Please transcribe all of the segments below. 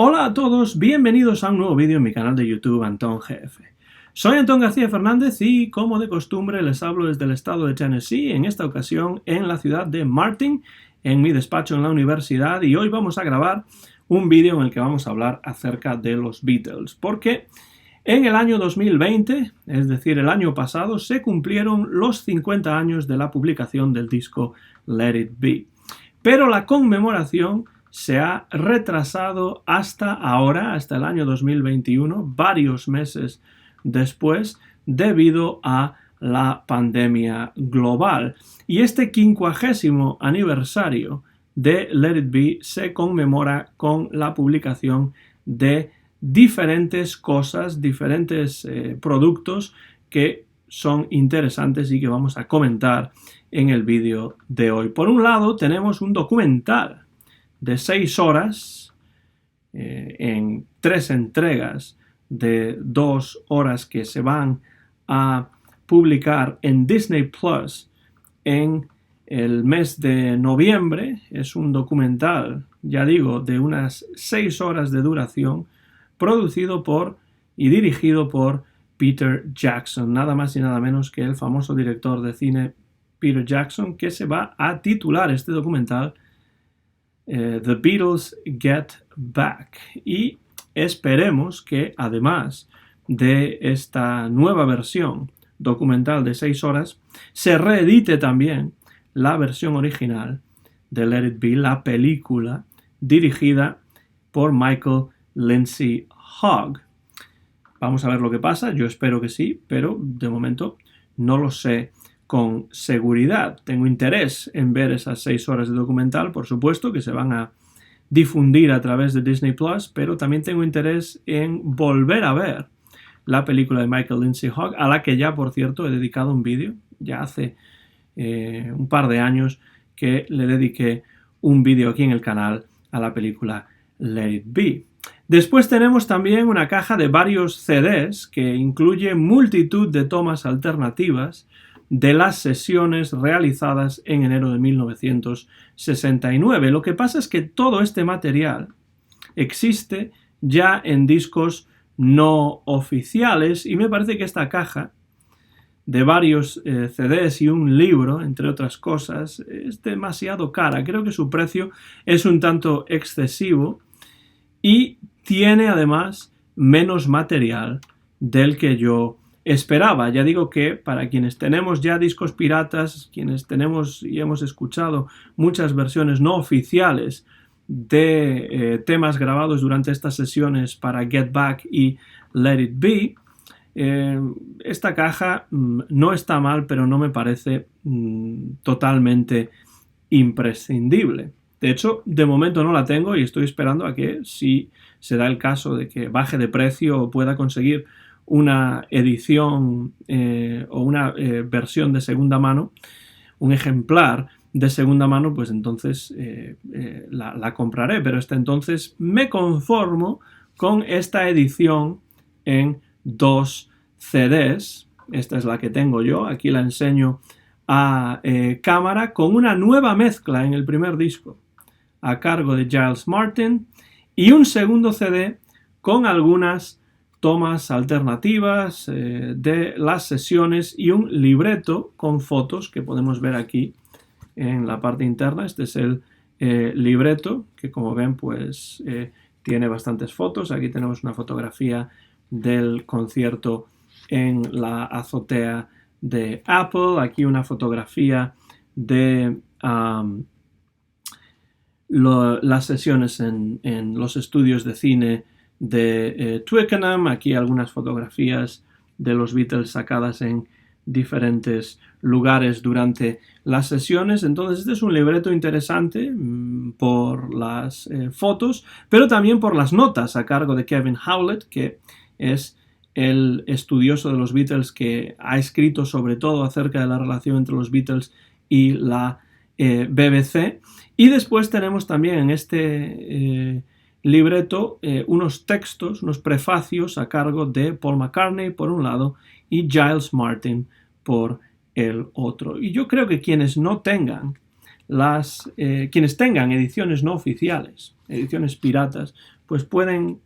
Hola a todos, bienvenidos a un nuevo vídeo en mi canal de YouTube Antón GF. Soy Antón García Fernández y, como de costumbre, les hablo desde el estado de Tennessee, en esta ocasión en la ciudad de Martin, en mi despacho en la universidad, y hoy vamos a grabar un vídeo en el que vamos a hablar acerca de los Beatles, porque en el año 2020, es decir, el año pasado, se cumplieron los 50 años de la publicación del disco Let It Be. Pero la conmemoración se ha retrasado hasta ahora, hasta el año 2021, varios meses después, debido a la pandemia global. Y este 50º aniversario de Let It Be se conmemora con la publicación de diferentes cosas, diferentes productos que son interesantes y que vamos a comentar en el vídeo de hoy. Por un lado, tenemos un documental de 6 horas en 3 entregas de 2 horas que se van a publicar en Disney Plus en el mes de noviembre. Es un documental, ya digo, de unas 6 horas de duración, producido por y dirigido por Peter Jackson, nada más y nada menos que el famoso director de cine Peter Jackson, que se va a titular este documental The Beatles Get Back. Y esperemos que, además de esta nueva versión documental de 6 horas, se reedite también la versión original de Let It Be, la película dirigida por Michael Lindsay Hogg. Vamos a ver lo que pasa, yo espero que sí, pero de momento no lo sé con seguridad. Tengo interés en ver esas 6 horas de documental, por supuesto, que se van a difundir a través de Disney Plus, pero también tengo interés en volver a ver la película de Michael Lindsay Hogg, a la que ya, por cierto, he dedicado un vídeo. Ya hace un par de años que le dediqué un vídeo aquí en el canal a la película Let It Be. Después tenemos también una caja de varios CDs que incluye multitud de tomas alternativas de las sesiones realizadas en enero de 1969. Lo que pasa es que todo este material existe ya en discos no oficiales y me parece que esta caja de varios CDs y un libro, entre otras cosas, es demasiado cara. Creo que su precio es un tanto excesivo y tiene además menos material del que yo esperaba. Ya digo que para quienes tenemos ya discos piratas, quienes tenemos y hemos escuchado muchas versiones no oficiales de temas grabados durante estas sesiones para Get Back y Let It Be, esta caja no está mal, pero no me parece totalmente imprescindible. De hecho, de momento no la tengo y estoy esperando a que, si se da el caso de que baje de precio o pueda conseguir una edición o una versión de segunda mano, un ejemplar de segunda mano, pues entonces la compraré. Pero hasta entonces me conformo con esta edición en 2 CDs. Esta es la que tengo yo. Aquí la enseño a cámara, con una nueva mezcla en el primer disco a cargo de Giles Martin y un segundo CD con algunas tomas alternativas de las sesiones y un libreto con fotos que podemos ver aquí en la parte interna. Este es el libreto, que como ven pues tiene bastantes fotos. Aquí tenemos una fotografía del concierto en la azotea de Apple, aquí una fotografía de las sesiones en los estudios de cine de Twickenham, aquí algunas fotografías de los Beatles sacadas en diferentes lugares durante las sesiones. Entonces este es un libreto interesante por las fotos, pero también por las notas a cargo de Kevin Howlett, que es el estudioso de los Beatles que ha escrito sobre todo acerca de la relación entre los Beatles y la BBC. Y después tenemos también en este libreto unos textos, unos prefacios a cargo de Paul McCartney por un lado y Giles Martin por el otro. Y yo creo que quienes no tengan quienes tengan ediciones no oficiales, ediciones piratas, pues pueden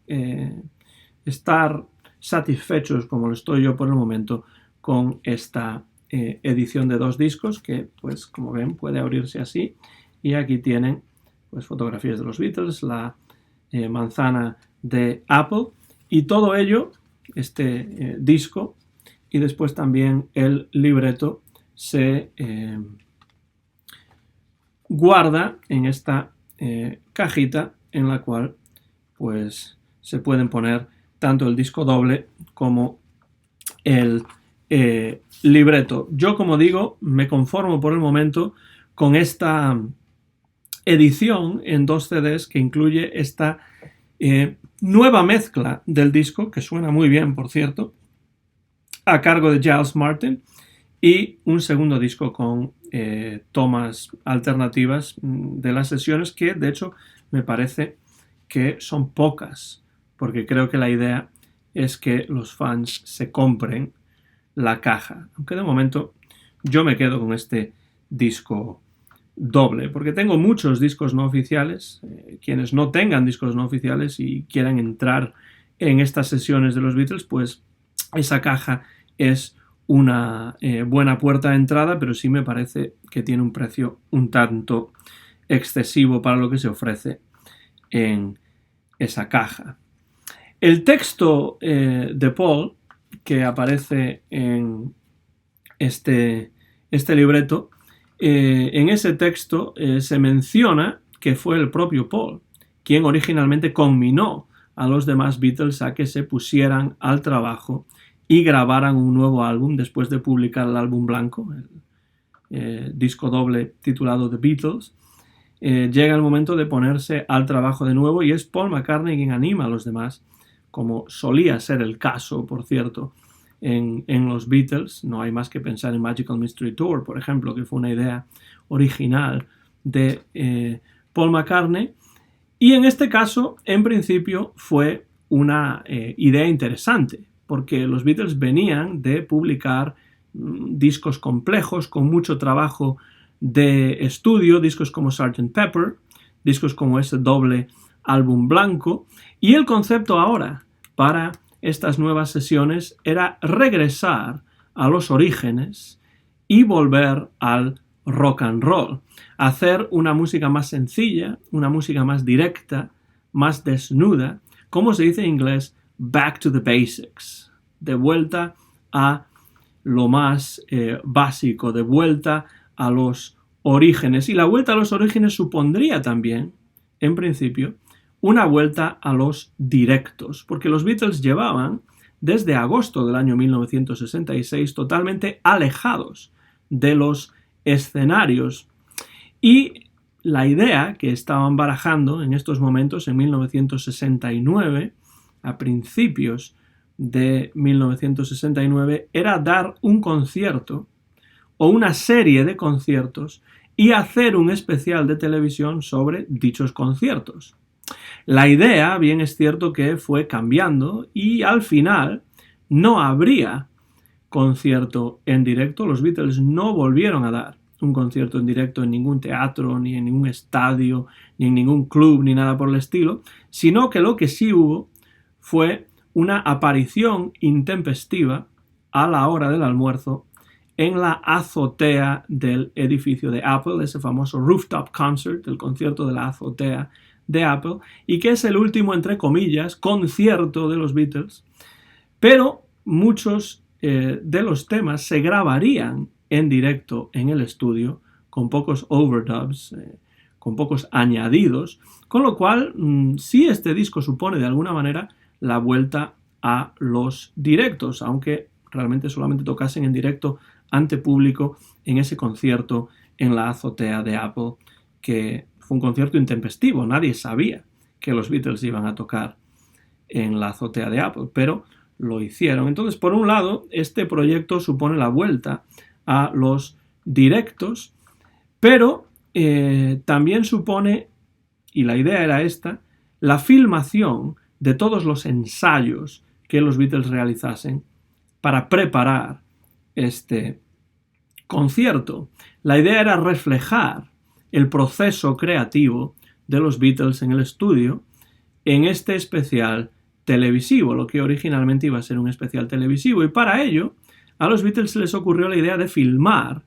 estar satisfechos, como lo estoy yo por el momento, con esta edición de 2 discos que, pues como ven, puede abrirse así, y aquí tienen pues fotografías de los Beatles, la manzana de Apple y todo ello, este disco, y después también el libreto se guarda en esta cajita en la cual pues se pueden poner tanto el disco doble como el libreto. Yo, como digo, me conformo por el momento con esta edición en 2 CDs que incluye esta nueva mezcla del disco, que suena muy bien, por cierto, a cargo de Giles Martin, y un segundo disco con tomas alternativas de las sesiones, que de hecho me parece que son pocas, porque creo que la idea es que los fans se compren la caja, aunque de momento yo me quedo con este disco doble, porque tengo muchos discos no oficiales. Quienes no tengan discos no oficiales y quieran entrar en estas sesiones de los Beatles, pues esa caja es una buena puerta de entrada, pero sí me parece que tiene un precio un tanto excesivo para lo que se ofrece en esa caja. El texto de Paul, que aparece en este libreto, en ese texto se menciona que fue el propio Paul quien originalmente conminó a los demás Beatles a que se pusieran al trabajo y grabaran un nuevo álbum después de publicar el álbum blanco, el disco doble titulado The Beatles. Llega el momento de ponerse al trabajo de nuevo y es Paul McCartney quien anima a los demás, como solía ser el caso, por cierto, en los Beatles. No hay más que pensar en Magical Mystery Tour, por ejemplo, que fue una idea original de Paul McCartney. Y en este caso, en principio, fue una idea interesante, porque los Beatles venían de publicar discos complejos, con mucho trabajo de estudio, discos como Sgt. Pepper, discos como ese doble álbum blanco, y el concepto ahora para estas nuevas sesiones era regresar a los orígenes y volver al rock and roll, hacer una música más sencilla, una música más directa, más desnuda, como se dice en inglés, back to the basics, de vuelta a lo más básico, de vuelta a los orígenes. Y la vuelta a los orígenes supondría también, en principio, una vuelta a los directos, porque los Beatles llevaban desde agosto del año 1966 totalmente alejados de los escenarios, y la idea que estaban barajando en estos momentos, en 1969, a principios de 1969, era dar un concierto o una serie de conciertos y hacer un especial de televisión sobre dichos conciertos. La idea, bien es cierto que fue cambiando y al final no habría concierto en directo. Los Beatles no volvieron a dar un concierto en directo en ningún teatro, ni en ningún estadio, ni en ningún club, ni nada por el estilo, sino que lo que sí hubo fue una aparición intempestiva a la hora del almuerzo en la azotea del edificio de Apple, ese famoso rooftop concert, el concierto de la azotea de Apple, y que es el último, entre comillas, concierto de los Beatles, pero muchos de los temas se grabarían en directo en el estudio, con pocos overdubs, con pocos añadidos, con lo cual sí, este disco supone de alguna manera la vuelta a los directos, aunque realmente solamente tocasen en directo ante público en ese concierto en la azotea de Apple, que fue un concierto intempestivo. Nadie sabía que los Beatles iban a tocar en la azotea de Apple, pero lo hicieron. Entonces, por un lado, este proyecto supone la vuelta a los directos, pero también supone, y la idea era esta, la filmación de todos los ensayos que los Beatles realizasen para preparar este concierto. La idea era reflejar el proceso creativo de los Beatles en el estudio en este especial televisivo, lo que originalmente iba a ser un especial televisivo. Y para ello, a los Beatles se les ocurrió la idea de filmar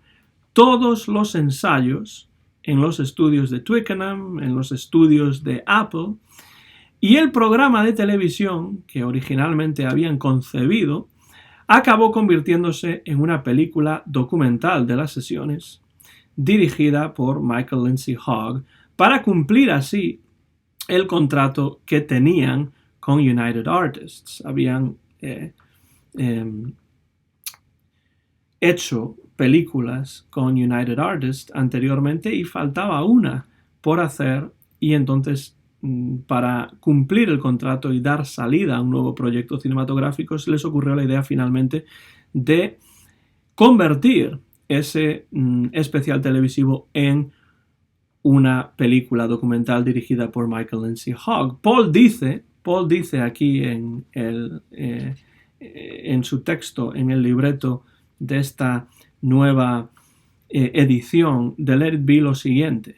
todos los ensayos en los estudios de Twickenham, en los estudios de Apple, y el programa de televisión que originalmente habían concebido acabó convirtiéndose en una película documental de las sesiones, dirigida por Michael Lindsay Hogg, para cumplir así el contrato que tenían con United Artists. Habían hecho películas con United Artists anteriormente y faltaba una por hacer, y entonces para cumplir el contrato y dar salida a un nuevo proyecto cinematográfico se les ocurrió la idea finalmente de convertir ese especial televisivo en una película documental dirigida por Michael Lindsay Hogg. Paul dice aquí en su texto, en el libreto de esta nueva edición de Let It Be, lo siguiente.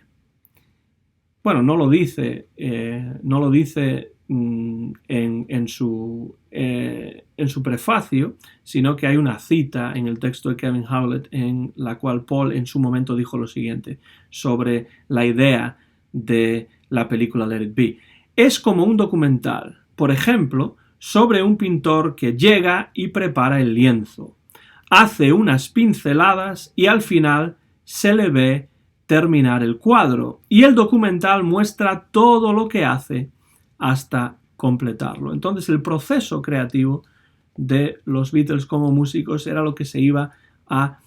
Bueno, no lo dice en su prefacio, sino que hay una cita en el texto de Kevin Howlett en la cual Paul en su momento dijo lo siguiente sobre la idea de la película Let It Be. Es como un documental, por ejemplo, sobre un pintor que llega y prepara el lienzo, hace unas pinceladas y al final se le ve terminar el cuadro, y el documental muestra todo lo que hace hasta completarlo. Entonces el proceso creativo de los Beatles como músicos era lo que se iba a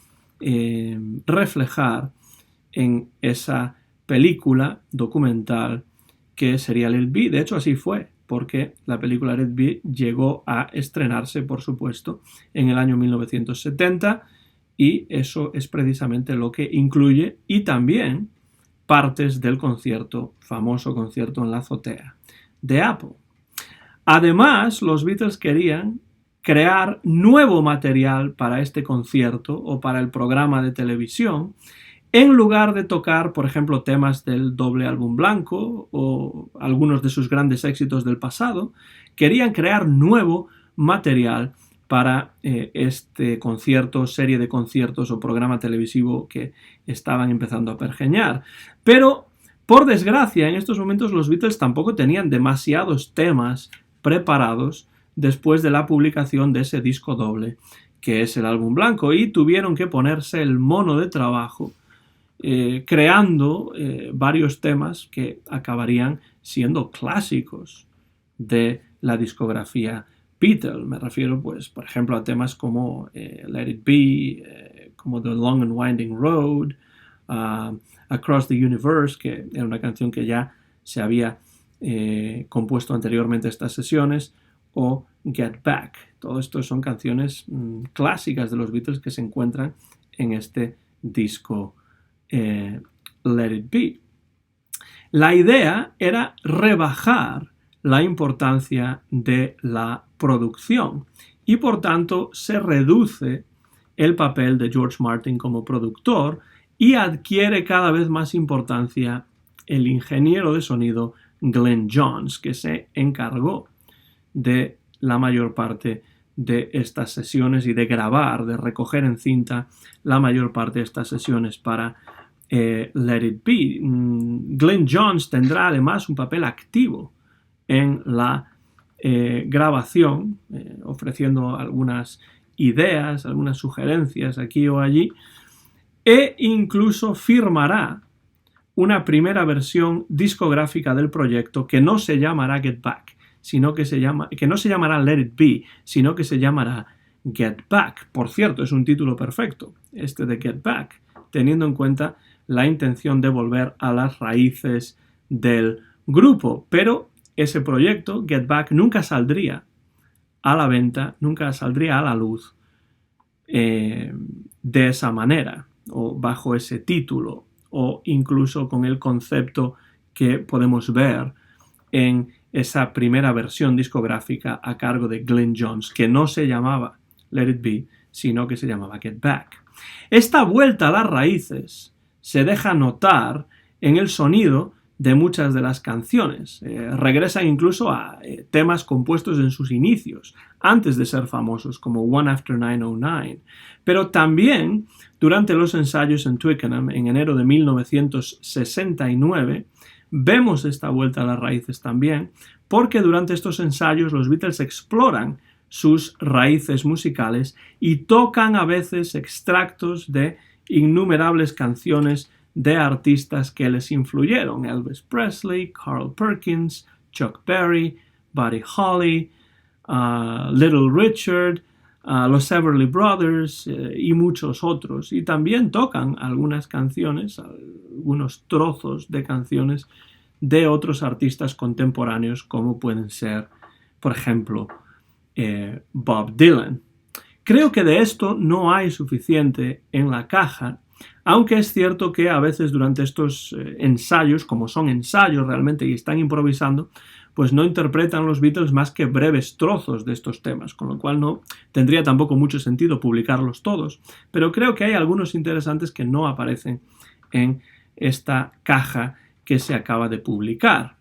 reflejar en esa película documental que sería Let It Be. De hecho así fue, porque la película Let It Be llegó a estrenarse, por supuesto, en el año 1970, y eso es precisamente lo que incluye, y también partes del concierto, famoso concierto en la azotea de Apple. Además, los Beatles querían crear nuevo material para este concierto o para el programa de televisión, en lugar de tocar, por ejemplo, temas del doble álbum blanco o algunos de sus grandes éxitos del pasado. Querían crear nuevo material para este concierto, serie de conciertos o programa televisivo que estaban empezando a pergeñar. Pero, por desgracia, en estos momentos los Beatles tampoco tenían demasiados temas preparados después de la publicación de ese disco doble, que es el álbum blanco, y tuvieron que ponerse el mono de trabajo creando varios temas que acabarían siendo clásicos de la discografía Beatles. Me refiero, pues, por ejemplo, a temas como Let It Be, como The Long and Winding Road, Across the Universe, que era una canción que ya se había compuesto anteriormente a estas sesiones, o Get Back. Todo esto son canciones clásicas de los Beatles que se encuentran en este disco Let It Be. La idea era rebajar la importancia de la producción y por tanto se reduce el papel de George Martin como productor y adquiere cada vez más importancia el ingeniero de sonido Glyn Johns, que se encargó de la mayor parte de estas sesiones y de grabar, de recoger en cinta la mayor parte de estas sesiones para Let It Be. Glyn Johns tendrá además un papel activo en la grabación, ofreciendo algunas ideas, algunas sugerencias aquí o allí, e incluso firmará una primera versión discográfica del proyecto que no se llamará Get Back, que no se llamará Let It Be, sino que se llamará Get Back. Por cierto, es un título perfecto, este de Get Back, teniendo en cuenta la intención de volver a las raíces del grupo, pero ese proyecto, Get Back, nunca saldría a la venta, nunca saldría a la luz de esa manera, o bajo ese título, o incluso con el concepto que podemos ver en esa primera versión discográfica a cargo de Glyn Johns, que no se llamaba Let It Be, sino que se llamaba Get Back. Esta vuelta a las raíces se deja notar en el sonido de muchas de las canciones. Regresan incluso a temas compuestos en sus inicios, antes de ser famosos, como One After 909. Pero también, durante los ensayos en Twickenham, en enero de 1969, vemos esta vuelta a las raíces también, porque durante estos ensayos los Beatles exploran sus raíces musicales y tocan a veces extractos de innumerables canciones de artistas que les influyeron: Elvis Presley, Carl Perkins, Chuck Berry, Buddy Holly, Little Richard, los Everly Brothers y muchos otros. Y también tocan algunas canciones, algunos trozos de canciones de otros artistas contemporáneos, como pueden ser, por ejemplo, Bob Dylan. Creo que de esto no hay suficiente en la caja, aunque es cierto que a veces durante estos ensayos, como son ensayos realmente y están improvisando, pues no interpretan los Beatles más que breves trozos de estos temas, con lo cual no tendría tampoco mucho sentido publicarlos todos, pero creo que hay algunos interesantes que no aparecen en esta caja que se acaba de publicar.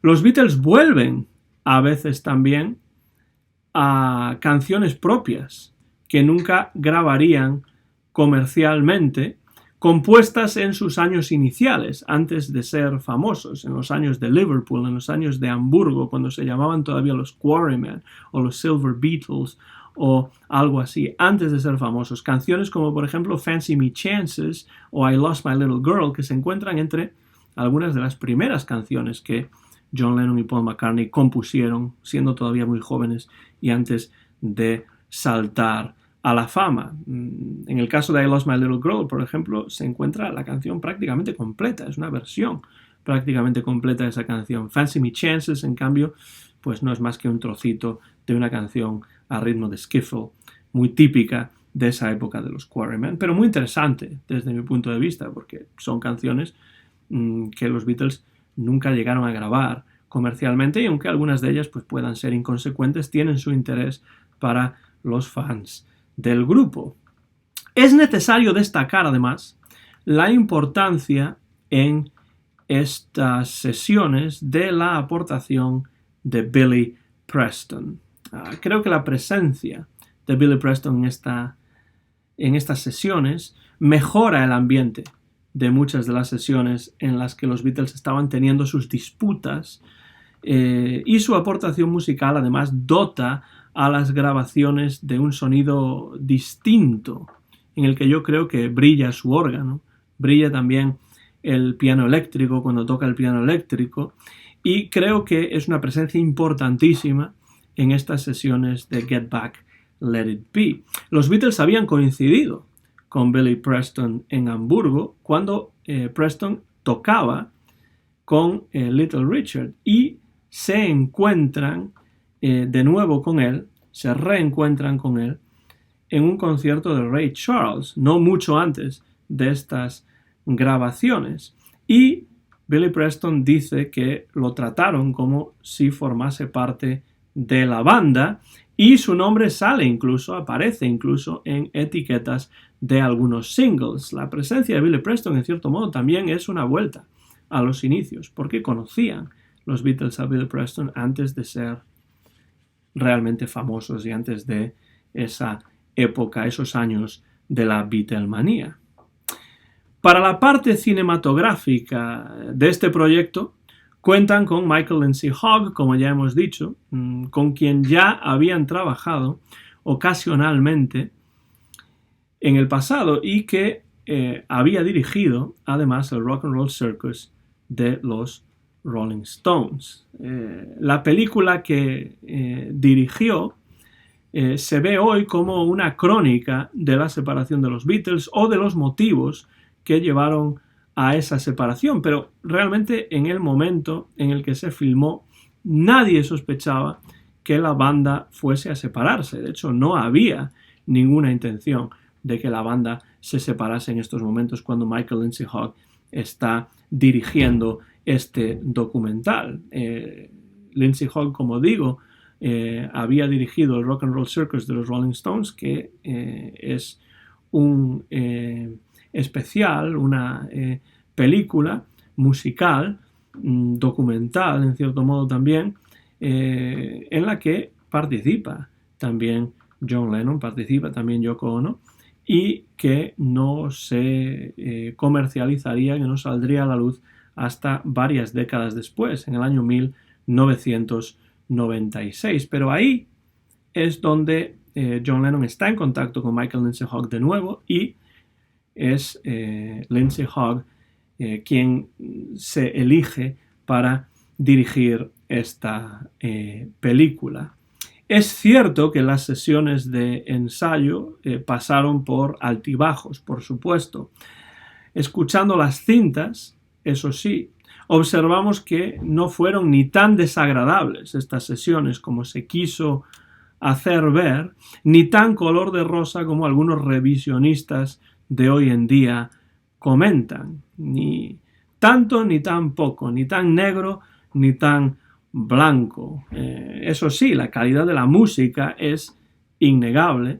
Los Beatles vuelven a veces también a canciones propias que nunca grabarían comercialmente, compuestas en sus años iniciales, antes de ser famosos, en los años de Liverpool, en los años de Hamburgo, cuando se llamaban todavía los Quarrymen o los Silver Beatles o algo así, antes de ser famosos. Canciones como, por ejemplo, Fancy Me Chances o I Lost My Little Girl, que se encuentran entre algunas de las primeras canciones que John Lennon y Paul McCartney compusieron siendo todavía muy jóvenes y antes de saltar a la fama. En el caso de I Lost My Little Girl, por ejemplo, se encuentra la canción prácticamente completa, es una versión prácticamente completa de esa canción. Fancy Me Chances, en cambio, pues no es más que un trocito de una canción a ritmo de skiffle, muy típica de esa época de los Quarrymen, pero muy interesante desde mi punto de vista, porque son canciones que los Beatles nunca llegaron a grabar comercialmente, y aunque algunas de ellas pues puedan ser inconsecuentes, tienen su interés para los fans del grupo. Es necesario destacar además la importancia en estas sesiones de la aportación de Billy Preston. Creo que la presencia de Billy Preston en estas sesiones mejora el ambiente de muchas de las sesiones en las que los Beatles estaban teniendo sus disputas, y su aportación musical además dota a las grabaciones de un sonido distinto, en el que yo creo que brilla su órgano, brilla también el piano eléctrico cuando toca el piano eléctrico, y creo que es una presencia importantísima en estas sesiones de Get Back, Let It Be. Los Beatles habían coincidido con Billy Preston en Hamburgo cuando Preston tocaba con Little Richard, y se encuentran de nuevo con él, se reencuentran con él en un concierto de Ray Charles, no mucho antes de estas grabaciones, y Billy Preston dice que lo trataron como si formase parte de la banda, y su nombre aparece incluso en etiquetas de algunos singles. La presencia de Billy Preston, en cierto modo, también es una vuelta a los inicios, porque conocían los Beatles a Billy Preston antes de ser realmente famosos y antes de esa época, esos años de la Beatlemanía. Para la parte cinematográfica de este proyecto, cuentan con Michael Lindsay Hogg, como ya hemos dicho, con quien ya habían trabajado ocasionalmente en el pasado y que había dirigido además el Rock and Roll Circus de los Rolling Stones. La película que dirigió se ve hoy como una crónica de la separación de los Beatles o de los motivos que llevaron a esa separación, pero realmente en el momento en el que se filmó nadie sospechaba que la banda fuese a separarse. De hecho, no había ninguna intención de que la banda se separase en estos momentos cuando Michael Lindsay Hogg está dirigiendo este documental. Lindsay Hogg, como digo, había dirigido el Rock and Roll Circus de los Rolling Stones, que es un especial, una película musical, documental en cierto modo también, en la que participa también John Lennon, participa también Yoko Ono, y que no se comercializaría, que no saldría a la luz hasta varias décadas después, en el año 1996. Pero ahí es donde John Lennon está en contacto con Michael Lindsay Hogg de nuevo, y es Lindsay Hogg quien se elige para dirigir esta película. Es cierto que las sesiones de ensayo pasaron por altibajos, por supuesto. Escuchando las cintas, eso sí, observamos que no fueron ni tan desagradables estas sesiones como se quiso hacer ver, ni tan color de rosa como algunos revisionistas de hoy en día comentan. Ni tanto ni tan poco, ni tan negro ni tan blanco. Eso sí, la calidad de la música es innegable,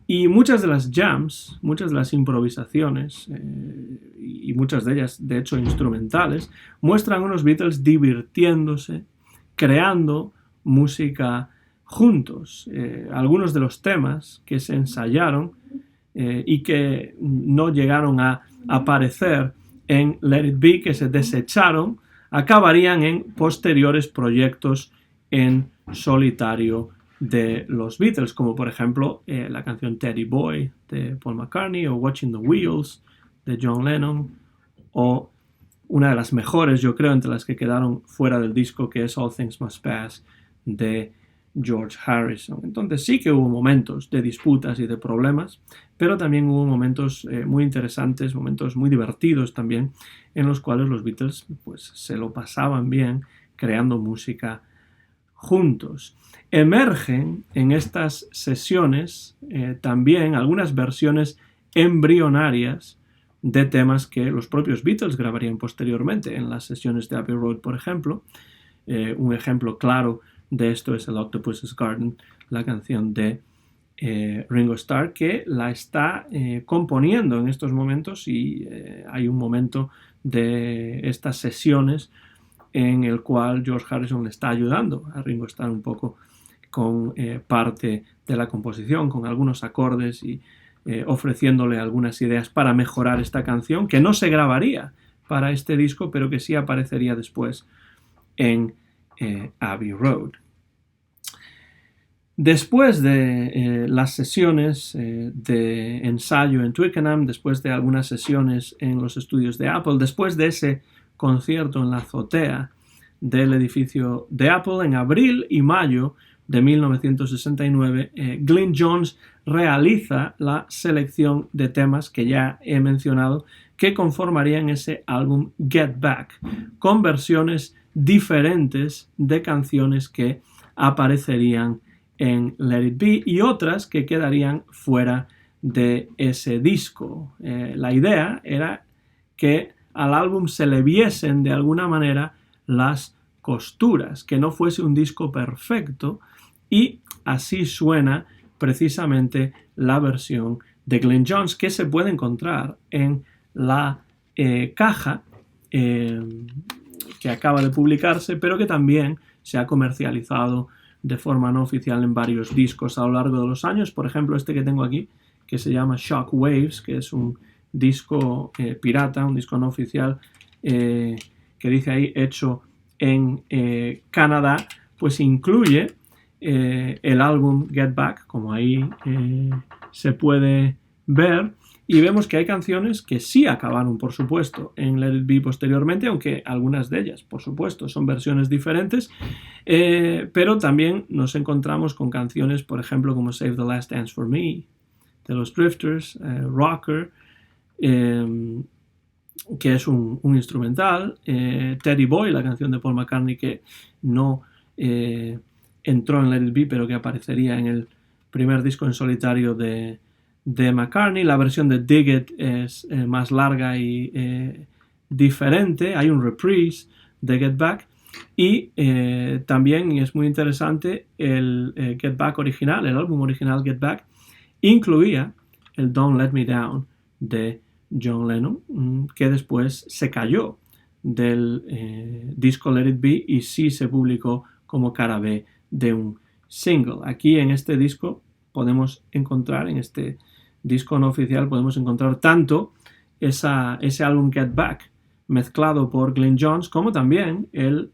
y muchas de las jams, muchas de las improvisaciones, y muchas de ellas de hecho instrumentales, muestran a unos Beatles divirtiéndose, creando música juntos. Algunos de los temas que se ensayaron y que no llegaron a aparecer en Let It Be, que se desecharon, acabarían en posteriores proyectos en solitario de los Beatles, como por ejemplo la canción Teddy Boy de Paul McCartney, o Watching the Wheels de John Lennon, o una de las mejores, yo creo, entre las que quedaron fuera del disco, que es All Things Must Pass de George Harrison. Entonces sí que hubo momentos de disputas y de problemas, pero también hubo momentos muy interesantes, momentos muy divertidos también, en los cuales los Beatles pues se lo pasaban bien creando música juntos. Emergen en estas sesiones también algunas versiones embrionarias de temas que los propios Beatles grabarían posteriormente en las sesiones de Abbey Road, por ejemplo. Un ejemplo claro de esto es el Octopus's Garden, la canción de Ringo Starr, que la está componiendo en estos momentos, y hay un momento de estas sesiones en el cual George Harrison le está ayudando a Ringo Starr un poco con parte de la composición, con algunos acordes, y ofreciéndole algunas ideas para mejorar esta canción, que no se grabaría para este disco, pero que sí aparecería después en Abbey Road. Después de las sesiones de ensayo en Twickenham, después de algunas sesiones en los estudios de Apple, después de ese concierto en la azotea del edificio de Apple en abril y mayo de 1969, Glyn Johns realiza la selección de temas que ya he mencionado, que conformarían ese álbum Get Back, con versiones diferentes de canciones que aparecerían en Let It Be y otras que quedarían fuera de ese disco. La idea era que al álbum se le viesen de alguna manera las costuras, que no fuese un disco perfecto, y así suena precisamente la versión de Glyn Johns, que se puede encontrar en la caja que acaba de publicarse, pero que también se ha comercializado de forma no oficial en varios discos a lo largo de los años. Por ejemplo, este que tengo aquí, que se llama Shock Waves, que es un disco pirata, un disco no oficial, que dice ahí hecho en Canadá, pues incluye el álbum Get Back, como ahí se puede ver, y vemos que hay canciones que sí acabaron, por supuesto, en Let It Be posteriormente, aunque algunas de ellas, por supuesto, son versiones diferentes, pero también nos encontramos con canciones, por ejemplo, como Save the Last Dance for Me, de los Drifters, Rocker, que es un instrumental, Teddy Boy, la canción de Paul McCartney, que no entró en Let It Be, pero que aparecería en el primer disco en solitario de McCartney. La versión de Dig It es más larga y diferente. Hay un reprise de Get Back, y también, y es muy interesante, el Get Back original, el álbum original Get Back, incluía el Don't Let Me Down de John Lennon, que después se cayó del disco Let It Be y sí se publicó como cara B de un single. Aquí en este disco podemos encontrar, en este disco no oficial, podemos encontrar tanto ese álbum Get Back mezclado por Glyn Johns como también el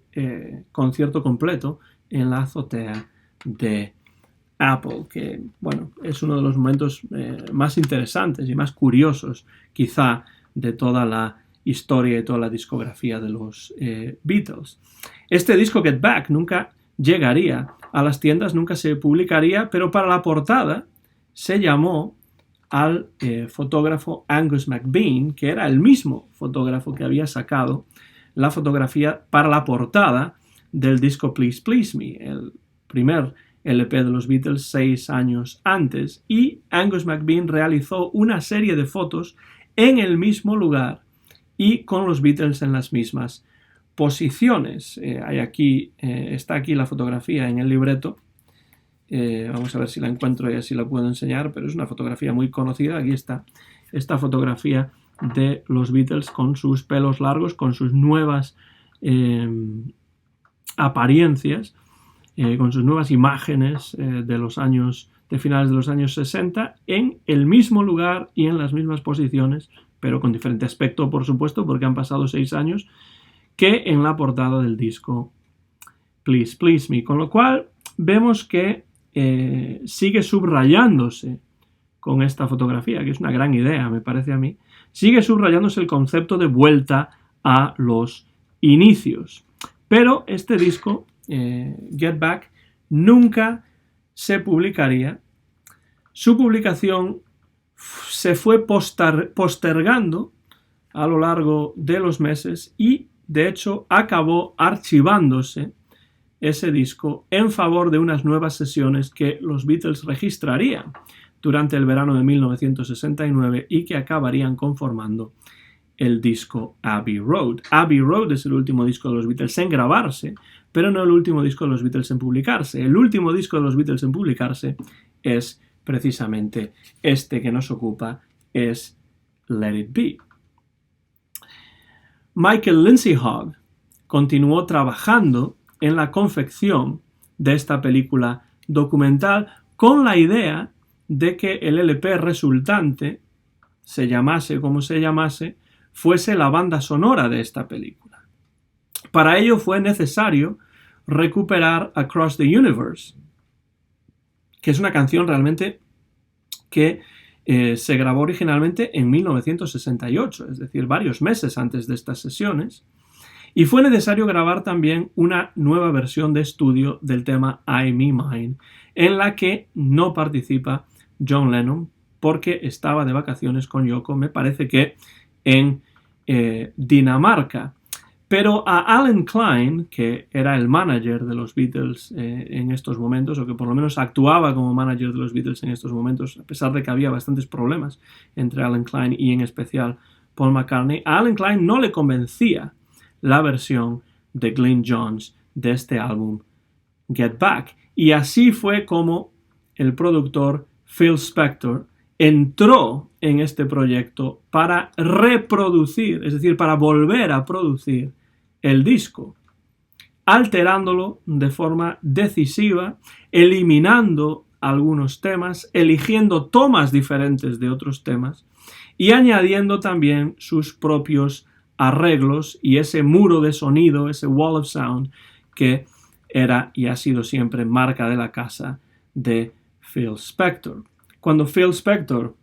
concierto completo en la azotea de Apple, que bueno, es uno de los momentos más interesantes y más curiosos quizá de toda la historia y toda la discografía de los Beatles. Este disco Get Back nunca llegaría a las tiendas, nunca se publicaría, pero para la portada se llamó al fotógrafo Angus MacBean, que era el mismo fotógrafo que había sacado la fotografía para la portada del disco Please Please Me, el primer LP de los Beatles 6 años antes, y Angus MacBean realizó una serie de fotos en el mismo lugar y con los Beatles en las mismas posiciones. Está aquí la fotografía en el libreto. Vamos a ver si la encuentro y así la puedo enseñar, pero es una fotografía muy conocida. Aquí está esta fotografía de los Beatles con sus pelos largos, con sus nuevas apariencias, con sus nuevas imágenes de finales de los años 60, en el mismo lugar y en las mismas posiciones, pero con diferente aspecto, por supuesto, porque han pasado 6 años, que en la portada del disco Please Please Me. Con lo cual vemos que sigue subrayándose con esta fotografía, que es una gran idea, me parece a mí, sigue subrayándose el concepto de vuelta a los inicios. Pero este disco, Get Back, nunca se publicaría. Su publicación se fue postergando a lo largo de los meses y, de hecho, acabó archivándose ese disco en favor de unas nuevas sesiones que los Beatles registrarían durante el verano de 1969 y que acabarían conformando el disco Abbey Road. Abbey Road es el último disco de los Beatles en grabarse, pero no el último disco de los Beatles en publicarse. El último disco de los Beatles en publicarse es precisamente este que nos ocupa, es Let It Be. Michael Lindsay Hogg continuó trabajando en la confección de esta película documental con la idea de que el LP resultante, se llamase como se llamase, fuese la banda sonora de esta película. Para ello fue necesario recuperar Across the Universe, que es una canción realmente que se grabó originalmente en 1968, es decir, varios meses antes de estas sesiones. Y fue necesario grabar también una nueva versión de estudio del tema I, Me, Mine, en la que no participa John Lennon porque estaba de vacaciones con Yoko, me parece que en Dinamarca. Pero a Alan Klein, que era el manager de los Beatles en estos momentos, o que por lo menos actuaba como manager de los Beatles en estos momentos, a pesar de que había bastantes problemas entre Alan Klein y en especial Paul McCartney, a Alan Klein no le convencía la versión de Glyn Johns de este álbum Get Back. Y así fue como el productor Phil Spector entró en este proyecto para reproducir, es decir, para volver a producir el disco, alterándolo de forma decisiva, eliminando algunos temas, eligiendo tomas diferentes de otros temas y añadiendo también sus propios arreglos y ese muro de sonido, ese wall of sound que era y ha sido siempre marca de la casa de Phil Spector. Cuando Phil Spector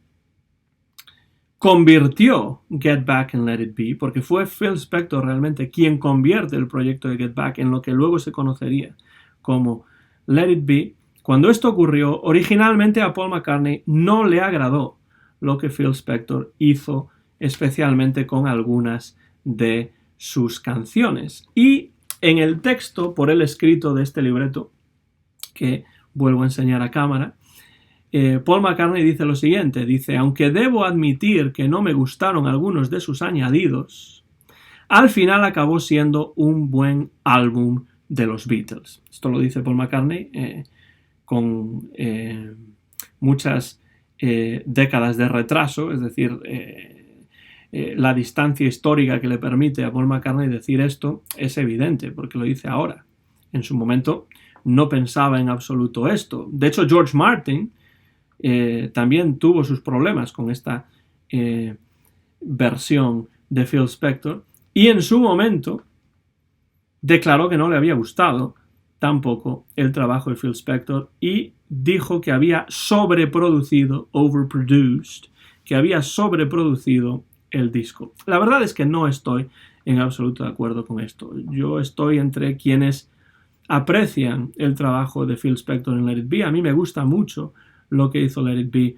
convirtió Get Back en Let It Be, porque fue Phil Spector realmente quien convierte el proyecto de Get Back en lo que luego se conocería como Let It Be, cuando esto ocurrió, originalmente a Paul McCartney no le agradó lo que Phil Spector hizo, especialmente con algunas de sus canciones. Y en el texto, por el escrito de este libreto, que vuelvo a enseñar a cámara, Paul McCartney dice lo siguiente, dice: aunque debo admitir que no me gustaron algunos de sus añadidos, al final acabó siendo un buen álbum de los Beatles. Esto lo dice Paul McCartney con muchas décadas de retraso, es decir, la distancia histórica que le permite a Paul McCartney decir esto es evidente, porque lo dice ahora. En su momento no pensaba en absoluto esto. De hecho, George Martin también tuvo sus problemas con esta versión de Phil Spector, y en su momento declaró que no le había gustado tampoco el trabajo de Phil Spector y dijo que había sobreproducido, overproduced, que había sobreproducido el disco. La verdad es que no estoy en absoluto de acuerdo con esto. Yo estoy entre quienes aprecian el trabajo de Phil Spector en Let It Be. A mí me gusta mucho lo que hizo Let It Be,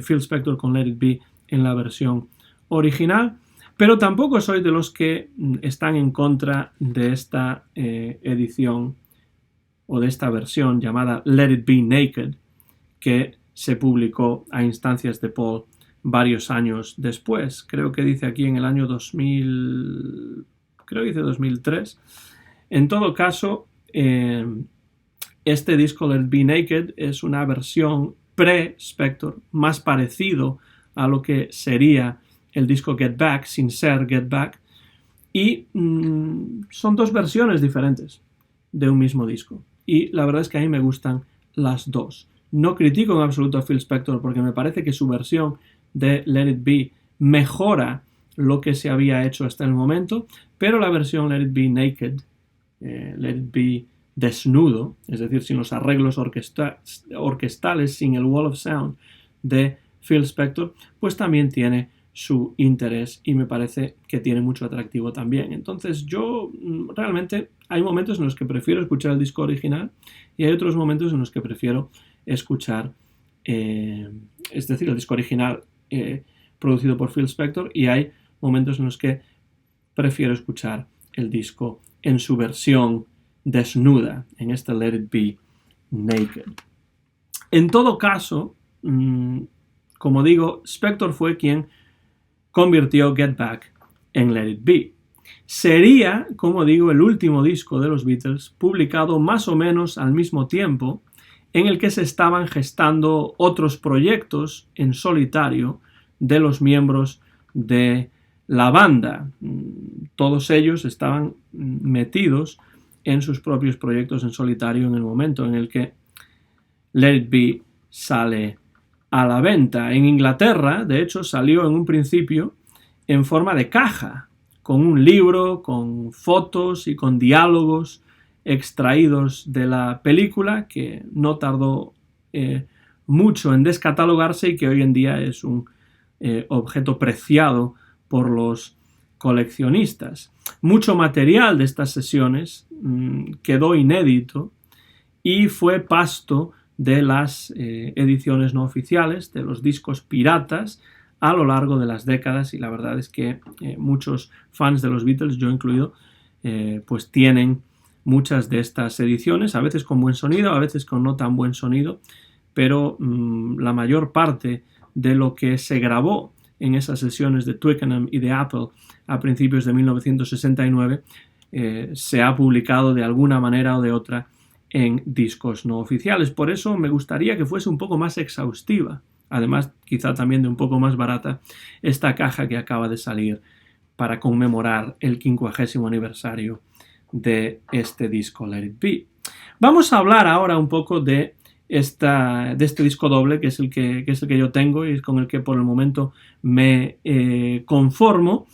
Phil Spector con Let It Be en la versión original, pero tampoco soy de los que están en contra de esta edición o de esta versión llamada Let It Be Naked, que se publicó a instancias de Paul varios años después. Creo que dice aquí en el año 2000, creo que dice 2003. En todo caso, este disco Let It Be Naked es una versión pre-Spector, más parecido a lo que sería el disco Get Back, sin ser Get Back, y son dos versiones diferentes de un mismo disco. Y la verdad es que a mí me gustan las dos. No critico en absoluto a Phil Spector porque me parece que su versión de Let It Be mejora lo que se había hecho hasta el momento, pero la versión Let It Be Naked, Let It Be desnudo, es decir, sin los arreglos orquestales, sin el Wall of Sound de Phil Spector, pues también tiene su interés y me parece que tiene mucho atractivo también. Entonces yo realmente hay momentos en los que prefiero escuchar el disco original y hay otros momentos en los que prefiero escuchar, es decir, el disco original producido por Phil Spector, y hay momentos en los que prefiero escuchar el disco en su versión desnuda, en este Let It Be Naked. En todo caso, como digo, Spector fue quien convirtió Get Back en Let It Be. Sería, como digo, el último disco de los Beatles publicado más o menos al mismo tiempo, en el que se estaban gestando otros proyectos en solitario de los miembros de la banda. Todos ellos estaban metidos en sus propios proyectos en solitario en el momento en el que Let It Be sale a la venta. En Inglaterra, de hecho, salió en un principio en forma de caja, con un libro, con fotos y con diálogos extraídos de la película, que no tardó mucho en descatalogarse y que hoy en día es un objeto preciado por los coleccionistas. Mucho material de estas sesiones quedó inédito y fue pasto de las ediciones no oficiales, de los discos piratas, a lo largo de las décadas, y la verdad es que muchos fans de los Beatles, yo incluido, pues tienen muchas de estas ediciones, a veces con buen sonido, a veces con no tan buen sonido, pero la mayor parte de lo que se grabó en esas sesiones de Twickenham y de Apple a principios de 1969 se ha publicado de alguna manera o de otra en discos no oficiales. Por eso me gustaría que fuese un poco más exhaustiva, además quizá también de un poco más barata, esta caja que acaba de salir para conmemorar el 50º aniversario de este disco Let It Be. Vamos a hablar ahora un poco de este disco doble, que es el que yo tengo y con el que por el momento me conformo.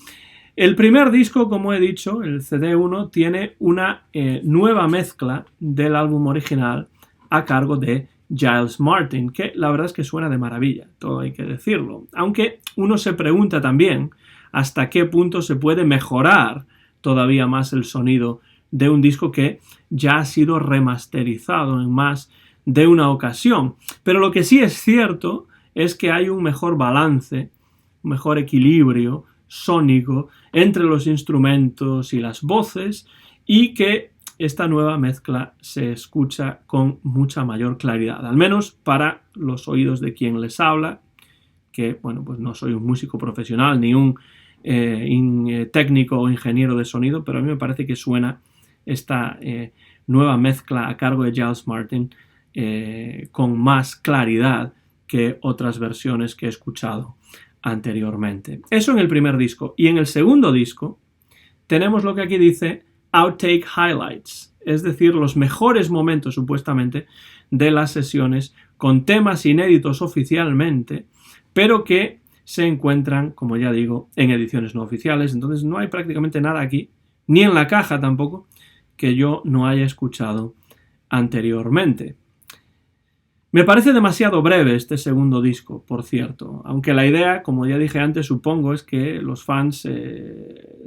El primer disco, como he dicho, el CD1, tiene una nueva mezcla del álbum original a cargo de Giles Martin, que la verdad es que suena de maravilla, todo hay que decirlo. Aunque uno se pregunta también hasta qué punto se puede mejorar todavía más el sonido de un disco que ya ha sido remasterizado en más de una ocasión. Pero lo que sí es cierto es que hay un mejor balance, un mejor equilibrio sónico entre los instrumentos y las voces, y que esta nueva mezcla se escucha con mucha mayor claridad, al menos para los oídos de quien les habla, que bueno, pues no soy un músico profesional ni un técnico o ingeniero de sonido, pero a mí me parece que suena esta nueva mezcla a cargo de Giles Martin con más claridad que otras versiones que he escuchado anteriormente. Eso en el primer disco. Y en el segundo disco tenemos lo que aquí dice Outtake Highlights, es decir, los mejores momentos supuestamente de las sesiones con temas inéditos oficialmente, pero que se encuentran, como ya digo, en ediciones no oficiales. Entonces no hay prácticamente nada aquí, ni en la caja tampoco, que yo no haya escuchado anteriormente. Me parece demasiado breve este segundo disco, por cierto, aunque la idea, como ya dije antes, supongo es que los fans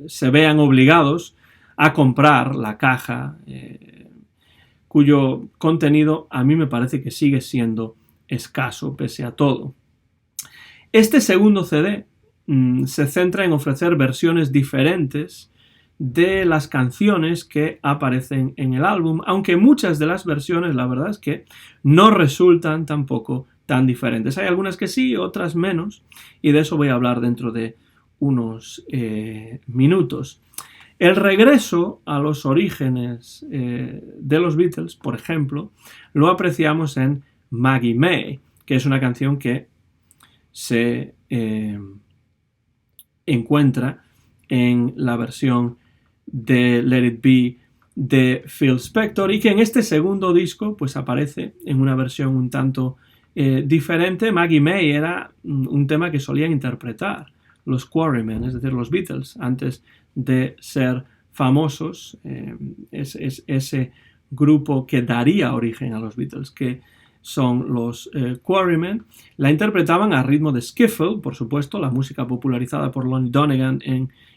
se vean obligados a comprar la caja, cuyo contenido a mí me parece que sigue siendo escaso pese a todo. Este segundo CD se centra en ofrecer versiones diferentes de las canciones que aparecen en el álbum, aunque muchas de las versiones, la verdad es que no resultan tampoco tan diferentes. Hay algunas que sí, otras menos, y de eso voy a hablar dentro de unos minutos. El regreso a los orígenes de los Beatles, por ejemplo, lo apreciamos en Maggie May, que es una canción que se encuentra en la versión de Let It Be de Phil Spector y que en este segundo disco pues aparece en una versión un tanto diferente. Maggie May era un tema que solían interpretar los Quarrymen, es decir, los Beatles, antes de ser famosos. Es ese grupo que daría origen a los Beatles, que son los Quarrymen. La interpretaban a ritmo de skiffle, por supuesto, la música popularizada por Lonnie Donegan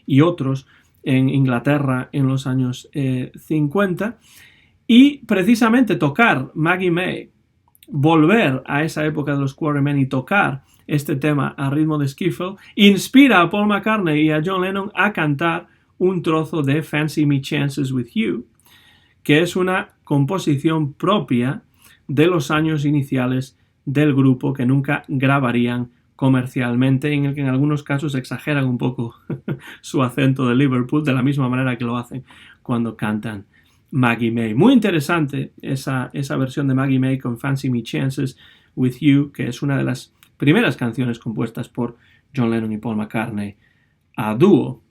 y otros en Inglaterra en los años 50. Y precisamente tocar Maggie May, volver a esa época de los Quarrymen y tocar este tema a ritmo de skiffle, inspira a Paul McCartney y a John Lennon a cantar un trozo de Fancy Me Chances With You, que es una composición propia de los años iniciales del grupo, que nunca grabarían comercialmente, en el que en algunos casos exageran un poco su acento de Liverpool, de la misma manera que lo hacen cuando cantan Maggie May. Muy interesante esa versión de Maggie May con Fancy Me Chances With You, que es una de las primeras canciones compuestas por John Lennon y Paul McCartney a dúo.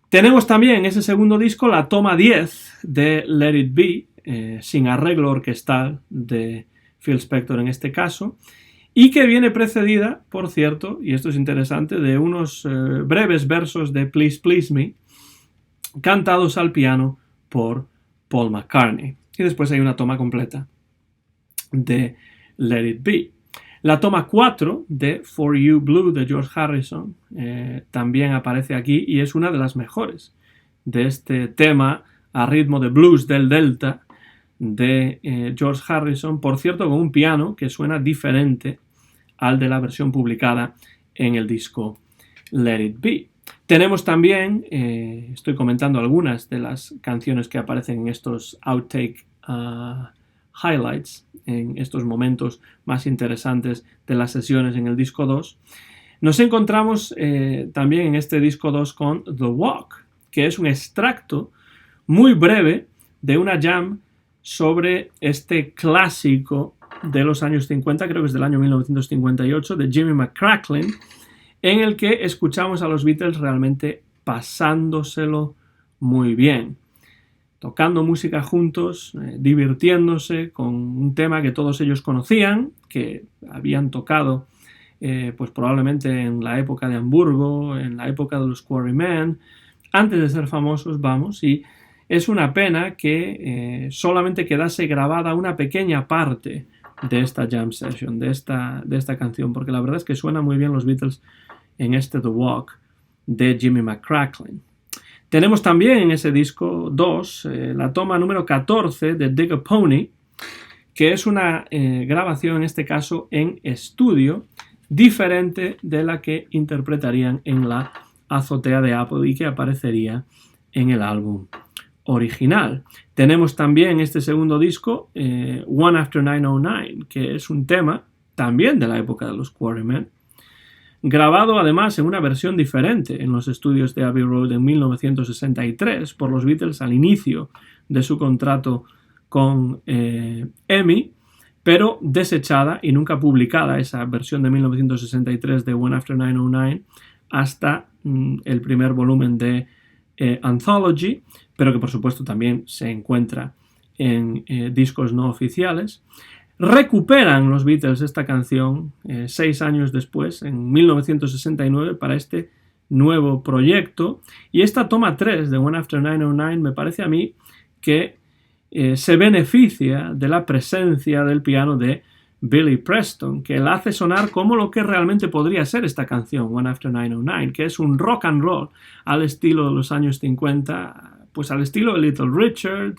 Tenemos también en ese segundo disco la toma 10 de Let It Be, sin arreglo orquestal de Phil Spector en este caso, y que viene precedida, por cierto, y esto es interesante, de unos breves versos de Please Please Me, cantados al piano por Paul McCartney. Y después hay una toma completa de Let It Be. La toma 4 de For You Blue de George Harrison también aparece aquí y es una de las mejores de este tema a ritmo de blues del Delta de George Harrison, por cierto con un piano que suena diferente al de la versión publicada en el disco Let It Be. Tenemos también, estoy comentando algunas de las canciones que aparecen en estos outtake highlights, en estos momentos más interesantes de las sesiones en el disco 2. Nos encontramos también en este disco 2 con The Walk, que es un extracto muy breve de una jam sobre este clásico de los años 50, creo que es del año 1958, de Jimmy McCracklin, en el que escuchamos a los Beatles realmente pasándoselo muy bien, tocando música juntos, divirtiéndose con un tema que todos ellos conocían, que habían tocado pues probablemente en la época de Hamburgo, en la época de los Quarrymen, antes de ser famosos, vamos, y es una pena que solamente quedase grabada una pequeña parte de esta jam session, de esta canción, porque la verdad es que suena muy bien los Beatles en este The Walk de Jimmy McCracklin. Tenemos también en ese disco 2 la toma número 14 de Dig a Pony, que es una grabación en este caso en estudio, diferente de la que interpretarían en la azotea de Apple y que aparecería en el álbum original. Tenemos también en este segundo disco One After 909, que es un tema también de la época de los Quarrymen, grabado además en una versión diferente en los estudios de Abbey Road en 1963 por los Beatles al inicio de su contrato con EMI, pero desechada y nunca publicada, esa versión de 1963 de One After 909, hasta el primer volumen de Anthology, pero que por supuesto también se encuentra en discos no oficiales. Recuperan los Beatles esta canción 6 años después, en 1969, para este nuevo proyecto, y esta toma 3 de One After 909 me parece a mí que se beneficia de la presencia del piano de Billy Preston, que la hace sonar como lo que realmente podría ser esta canción, One After 909, que es un rock and roll al estilo de los años 50, pues al estilo de Little Richard,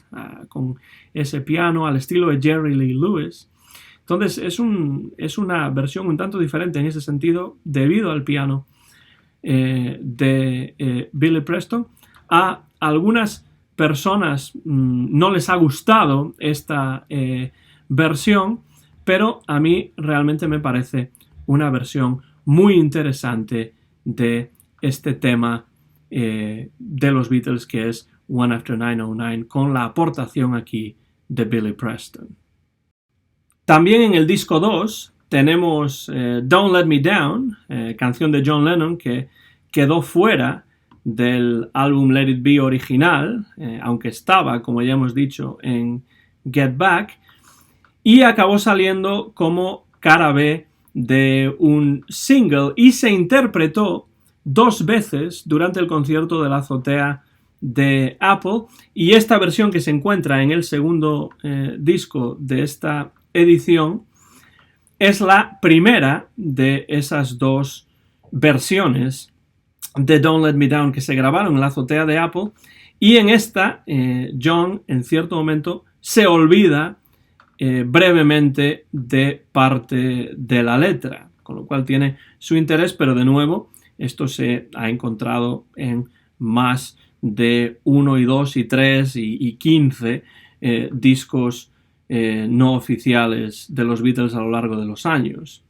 con ese piano, al estilo de Jerry Lee Lewis. Entonces es una versión un tanto diferente en ese sentido, debido al piano de Billy Preston. A algunas personas no les ha gustado esta versión, pero a mí realmente me parece una versión muy interesante de este tema de los Beatles, que es One After 909, con la aportación aquí de Billy Preston. También en el disco 2 tenemos Don't Let Me Down, canción de John Lennon que quedó fuera del álbum Let It Be original, aunque estaba, como ya hemos dicho, en Get Back, y acabó saliendo como cara B de un single y se interpretó 2 veces durante el concierto de la azotea de Apple, y esta versión que se encuentra en el segundo disco de esta edición es la primera de esas 2 versiones de Don't Let Me Down que se grabaron en la azotea de Apple, y en esta John en cierto momento se olvida brevemente de parte de la letra, con lo cual tiene su interés, pero de nuevo esto se ha encontrado en más de 1 y 2 y 3 y 15 discos no oficiales de los Beatles a lo largo de los años.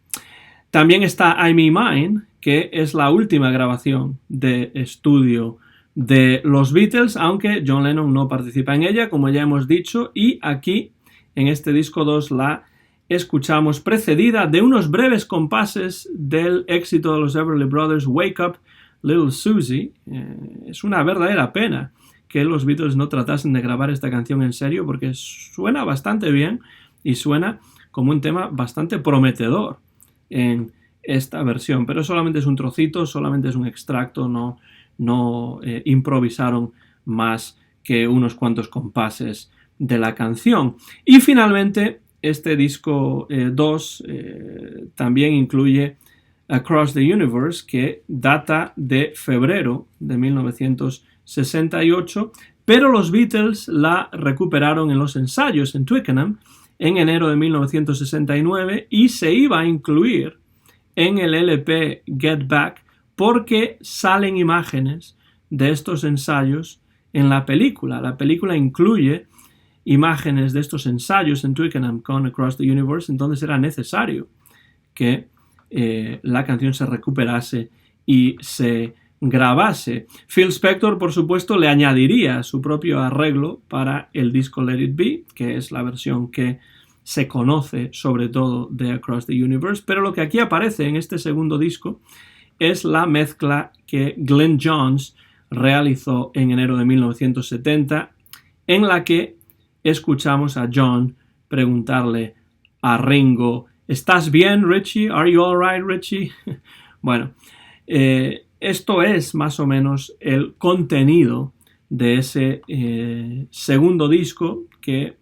También está I'm Me Mine, que es la última grabación de estudio de los Beatles, aunque John Lennon no participa en ella, como ya hemos dicho, y aquí en este disco 2 la escuchamos precedida de unos breves compases del éxito de los Everly Brothers, Wake Up Little Susie. Es una verdadera pena que los Beatles no tratasen de grabar esta canción en serio, porque suena bastante bien y suena como un tema bastante prometedor en esta versión, pero solamente es un trocito, solamente es un extracto, no improvisaron más que unos cuantos compases de la canción. Y finalmente este disco 2 también incluye Across the Universe, que data de febrero de 1968, pero los Beatles la recuperaron en los ensayos en Twickenham en enero de 1969 y se iba a incluir en el LP Get Back porque salen imágenes de estos ensayos en la película. La película incluye imágenes de estos ensayos en Twickenham con Across the Universe, entonces era necesario que la canción se recuperase y se grabase. Phil Spector, por supuesto, le añadiría su propio arreglo para el disco Let It Be, que es la versión que se conoce sobre todo de Across the Universe, pero lo que aquí aparece en este segundo disco es la mezcla que Glenn Johns realizó en enero de 1970, en la que escuchamos a John preguntarle a Ringo: ¿estás bien, Richie? ¿Are you all right, Richie? Bueno, esto es más o menos el contenido de ese segundo disco que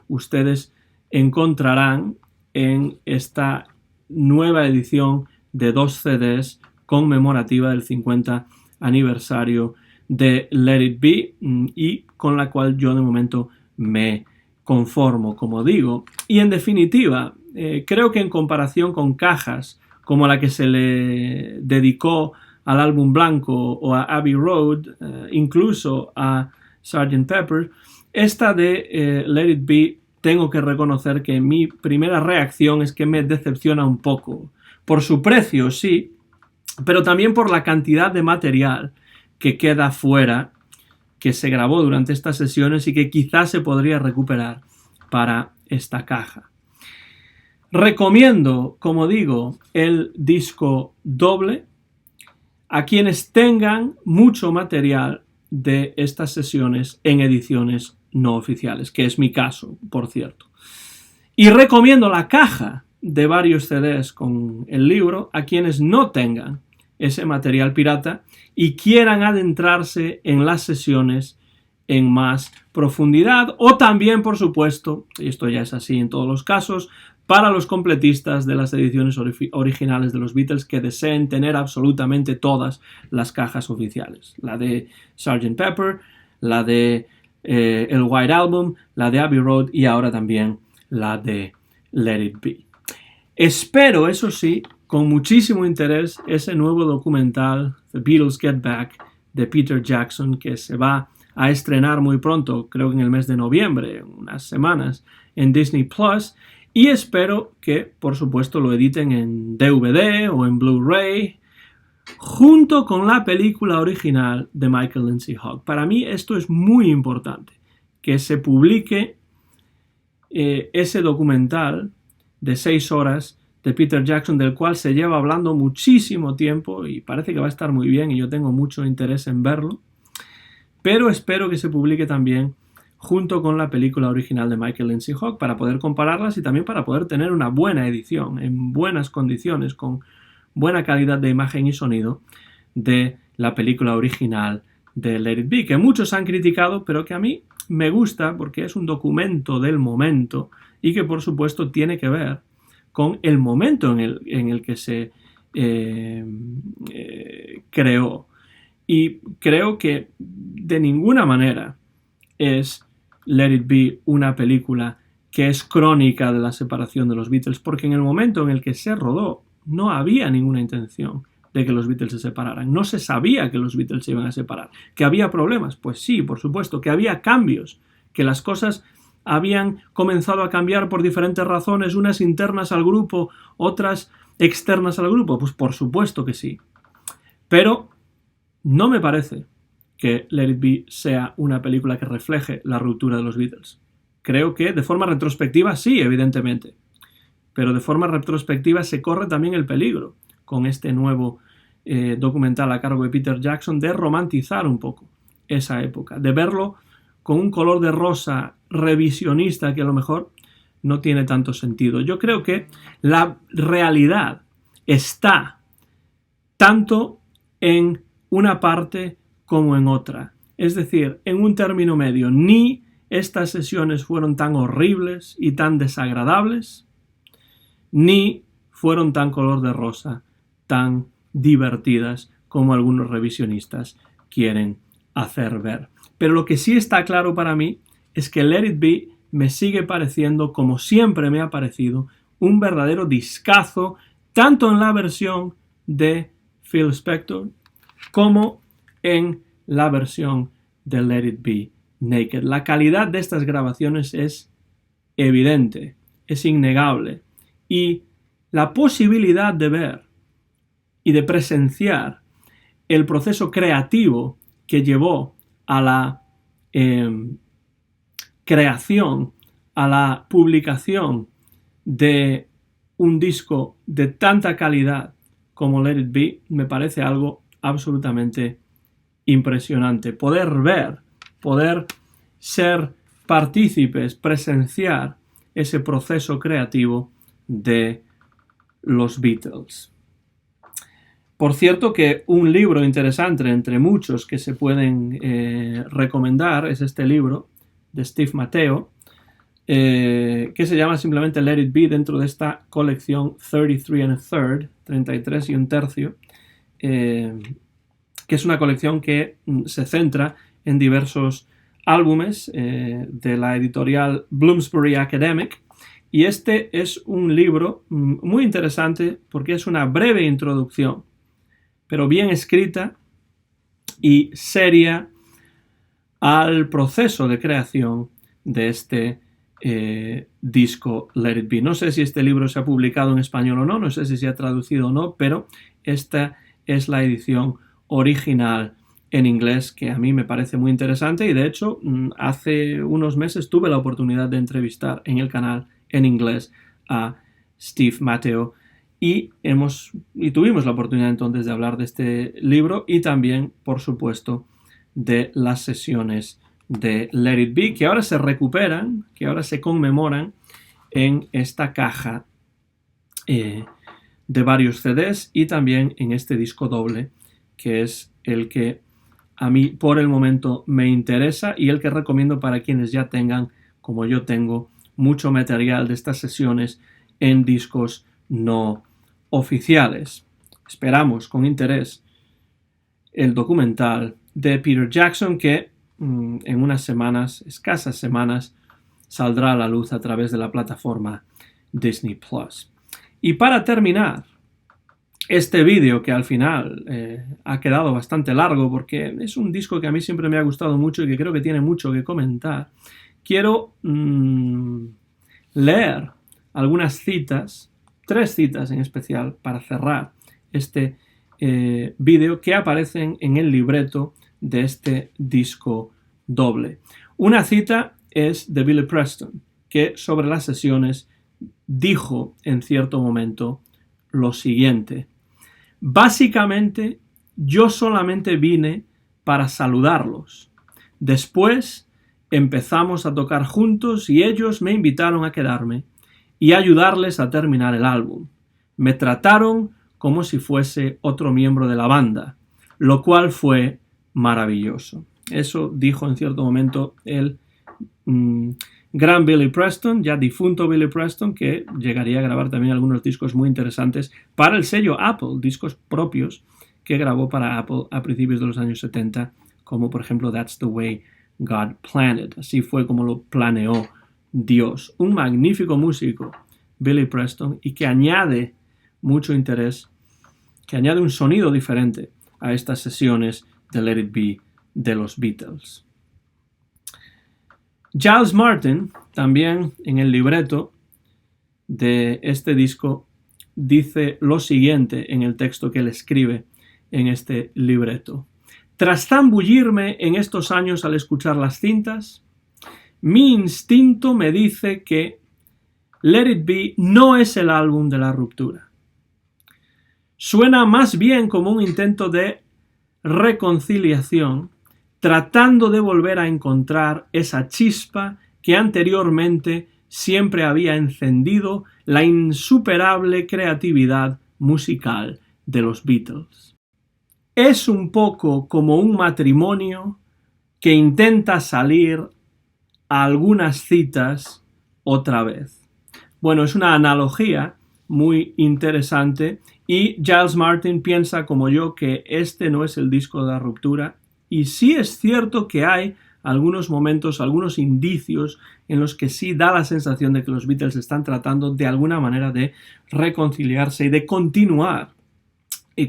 ustedes encontrarán en esta nueva edición de 2 CDs conmemorativa del 50 aniversario de Let It Be, y con la cual yo de momento me conformo, como digo. Y en definitiva, creo que en comparación con cajas como la que se le dedicó al álbum blanco o a Abbey Road, incluso a Sgt. Pepper, esta de Let It Be, tengo que reconocer que mi primera reacción es que me decepciona un poco. Por su precio, sí, pero también por la cantidad de material que queda fuera, que se grabó durante estas sesiones y que quizás se podría recuperar para esta caja. Recomiendo, como digo, el disco doble a quienes tengan mucho material de estas sesiones en ediciones no oficiales, que es mi caso, por cierto. Y recomiendo la caja de varios CDs con el libro a quienes no tengan ese material pirata y quieran adentrarse en las sesiones en más profundidad, o también, por supuesto, y esto ya es así en todos los casos, para los completistas de las ediciones originales de los Beatles que deseen tener absolutamente todas las cajas oficiales. La de Sgt. Pepper, la de el White Album, la de Abbey Road y ahora también la de Let It Be. Espero, eso sí, con muchísimo interés ese nuevo documental, The Beatles Get Back, de Peter Jackson, que se va a estrenar muy pronto, creo que en el mes de noviembre, unas semanas, en Disney Plus, y espero que, por supuesto, lo editen en DVD o en Blu-ray, junto con la película original de Michael Lindsay Hogg. Para mí esto es muy importante, que se publique ese documental de 6 horas de Peter Jackson, del cual se lleva hablando muchísimo tiempo y parece que va a estar muy bien y yo tengo mucho interés en verlo, pero espero que se publique también junto con la película original de Michael Lindsay Hogg para poder compararlas y también para poder tener una buena edición en buenas condiciones, con buena calidad de imagen y sonido de la película original de Let It Be, que muchos han criticado, pero que a mí me gusta porque es un documento del momento y que por supuesto tiene que ver con el momento en el que se creó. Y creo que de ninguna manera es Let It Be una película que es crónica de la separación de los Beatles, porque en el momento en el que se rodó no había ninguna intención de que los Beatles se separaran. No se sabía que los Beatles se iban a separar. ¿Que había problemas? Pues sí, por supuesto. ¿Que había cambios? ¿Que las cosas habían comenzado a cambiar por diferentes razones, unas internas al grupo, otras externas al grupo? Pues por supuesto que sí. Pero no me parece que Let It Be sea una película que refleje la ruptura de los Beatles. Creo que de forma retrospectiva sí, evidentemente. Pero de forma retrospectiva se corre también el peligro con este nuevo documental a cargo de Peter Jackson de romantizar un poco esa época, de verlo con un color de rosa revisionista que a lo mejor no tiene tanto sentido. Yo creo que la realidad está tanto en una parte como en otra. Es decir, en un término medio, ni estas sesiones fueron tan horribles y tan desagradables, ni fueron tan color de rosa, tan divertidas como algunos revisionistas quieren hacer ver. Pero lo que sí está claro para mí es que Let It Be me sigue pareciendo, como siempre me ha parecido, un verdadero discazo, tanto en la versión de Phil Spector como en la versión de Let It Be Naked. La calidad de estas grabaciones es evidente, es innegable, y la posibilidad de ver y de presenciar el proceso creativo que llevó a la creación, a la publicación de un disco de tanta calidad como Let It Be, me parece algo absolutamente impresionante. Poder ver, poder ser partícipes, presenciar ese proceso creativo de los Beatles. Por cierto que un libro interesante entre muchos que se pueden recomendar es este libro de Steve Matteo, que se llama simplemente Let It Be, dentro de esta colección 33 and a Third, 33 y un tercio, que es una colección que se centra en diversos álbumes de la editorial Bloomsbury Academic, y este es un libro muy interesante porque es una breve introducción, pero bien escrita y seria, al proceso de creación de este disco Let It Be. No sé si este libro se ha publicado en español o no, no sé si se ha traducido o no, pero esta es la edición original en inglés, que a mí me parece muy interesante, y de hecho hace unos meses tuve la oportunidad de entrevistar en el canal en inglés a Steve Matteo, y tuvimos la oportunidad entonces de hablar de este libro y también, por supuesto, de las sesiones de Let It Be, que ahora se recuperan, que ahora se conmemoran en esta caja de varios CDs y también en este disco doble, que es el que a mí por el momento me interesa y el que recomiendo para quienes ya tengan, como yo tengo, mucho material de estas sesiones en discos no oficiales. Esperamos con interés el documental de Peter Jackson que en unas semanas, escasas semanas, saldrá a la luz a través de la plataforma Disney Plus. Y para terminar este vídeo, que al final ha quedado bastante largo porque es un disco que a mí siempre me ha gustado mucho y que creo que tiene mucho que comentar, quiero leer algunas citas, 3 citas en especial, para cerrar este vídeo que aparecen en el libreto de este disco doble. Una cita es de Billy Preston, que sobre las sesiones dijo en cierto momento lo siguiente: básicamente, yo solamente vine para saludarlos. Después empezamos a tocar juntos y ellos me invitaron a quedarme y ayudarles a terminar el álbum. Me trataron como si fuese otro miembro de la banda, lo cual fue maravilloso. Eso dijo en cierto momento el gran Billy Preston, ya difunto Billy Preston, que llegaría a grabar también algunos discos muy interesantes para el sello Apple, discos propios que grabó para Apple a principios de los años 70, como por ejemplo That's the Way God Planned It. Así fue como lo planeó Dios. Un magnífico músico, Billy Preston, y que añade mucho interés, que añade un sonido diferente a estas sesiones de Let It Be de los Beatles. Giles Martin, también en el libreto de este disco, dice lo siguiente en el texto que él escribe en este libreto: tras zambullirme en estos años al escuchar las cintas, mi instinto me dice que Let It Be no es el álbum de la ruptura. Suena más bien como un intento de reconciliación, tratando de volver a encontrar esa chispa que anteriormente siempre había encendido la insuperable creatividad musical de los Beatles. Es un poco como un matrimonio que intenta salir a algunas citas otra vez. Bueno, es una analogía muy interesante y Giles Martin piensa como yo que este no es el disco de la ruptura. Y sí es cierto que hay algunos momentos, algunos indicios en los que sí da la sensación de que los Beatles están tratando de alguna manera de reconciliarse y de continuar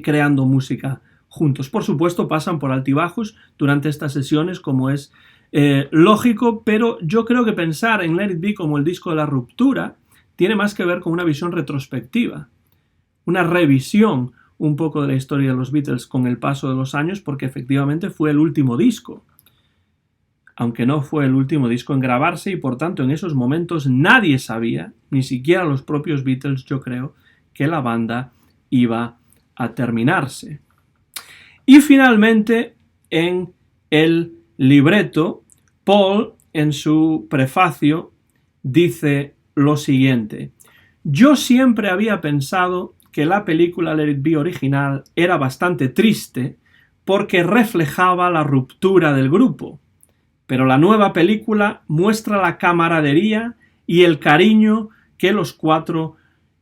creando música juntos. Por supuesto, pasan por altibajos durante estas sesiones, como es lógico, pero yo creo que pensar en Let It Be como el disco de la ruptura tiene más que ver con una visión retrospectiva, una revisión un poco de la historia de los Beatles con el paso de los años, porque efectivamente fue el último disco, aunque no fue el último disco en grabarse, y por tanto en esos momentos nadie sabía, ni siquiera los propios Beatles, yo creo, que la banda iba a terminarse. Y finalmente, en el libreto, Paul, en su prefacio, dice lo siguiente: yo siempre había pensado que la película Let It Be original era bastante triste porque reflejaba la ruptura del grupo, pero la nueva película muestra la camaradería y el cariño que los 4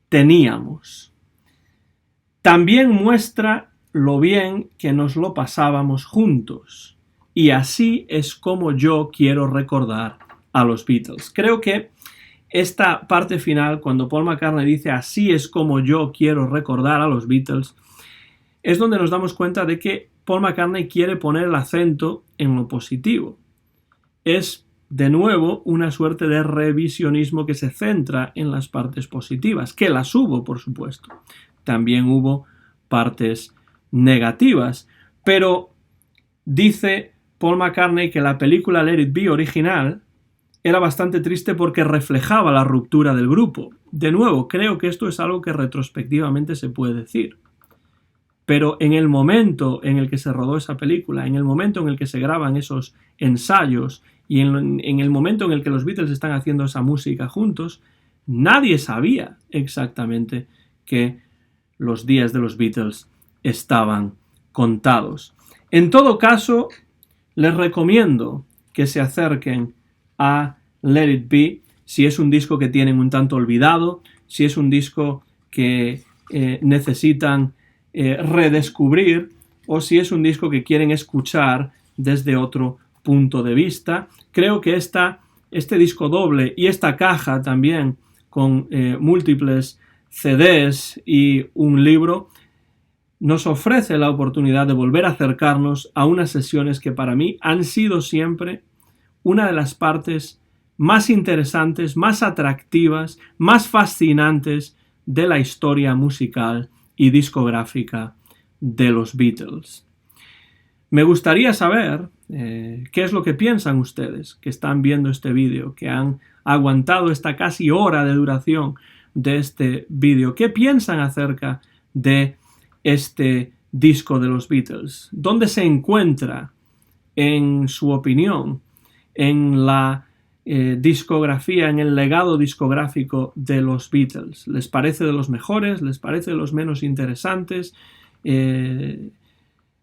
teníamos. También muestra lo bien que nos lo pasábamos juntos, y así es como yo quiero recordar a los Beatles. Creo que esta parte final, cuando Paul McCartney dice así es como yo quiero recordar a los Beatles, es donde nos damos cuenta de que Paul McCartney quiere poner el acento en lo positivo. Es, de nuevo, una suerte de revisionismo que se centra en las partes positivas, que las hubo, por supuesto. También hubo partes negativas, pero dice Paul McCartney que la película Let It Be original era bastante triste porque reflejaba la ruptura del grupo. de nuevo, creo que esto es algo que retrospectivamente se puede decir. Pero en el momento en el que se rodó esa película, en el momento en el que se graban esos ensayos y en el momento en el que los Beatles están haciendo esa música juntos, nadie sabía exactamente que los días de los Beatles estaban contados. En todo caso, les recomiendo que se acerquen a Let It Be, si es un disco que tienen un tanto olvidado, si es un disco que necesitan redescubrir, o si es un disco que quieren escuchar desde otro punto de vista. Creo que este disco doble y esta caja también con múltiples CDs y un libro nos ofrece la oportunidad de volver a acercarnos a unas sesiones que para mí han sido siempre una de las partes más interesantes, más atractivas, más fascinantes de la historia musical y discográfica de los Beatles. Me gustaría saber qué es lo que piensan ustedes que están viendo este vídeo, que han aguantado esta casi hora de duración de este vídeo. ¿Qué piensan acerca de este disco de los Beatles? ¿Dónde se encuentra, en su opinión, en la discografía, en el legado discográfico de los Beatles? ¿Les parece de los mejores? ¿Les parece de los menos interesantes?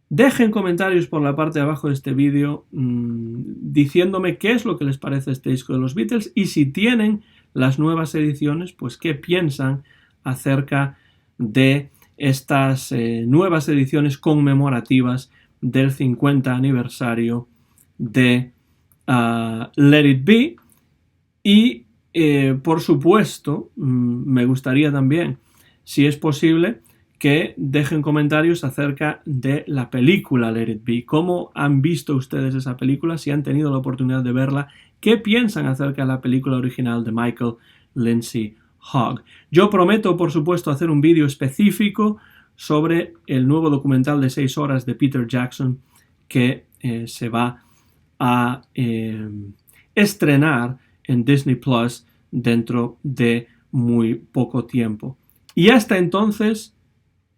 Dejen comentarios por la parte de abajo de este vídeo diciéndome qué es lo que les parece este disco de los Beatles y si tienen las nuevas ediciones, pues qué piensan acerca de estas nuevas ediciones conmemorativas del 50 aniversario de Let It Be. Y por supuesto me gustaría también, si es posible, que dejen comentarios acerca de la película Let It Be. ¿Cómo han visto ustedes esa película? Si han tenido la oportunidad de verla, ¿qué piensan acerca de la película original de Michael Lindsay Hogg? Yo prometo, por supuesto, hacer un vídeo específico sobre el nuevo documental de 6 horas de Peter Jackson que se va a estrenar en Disney Plus dentro de muy poco tiempo. Y hasta entonces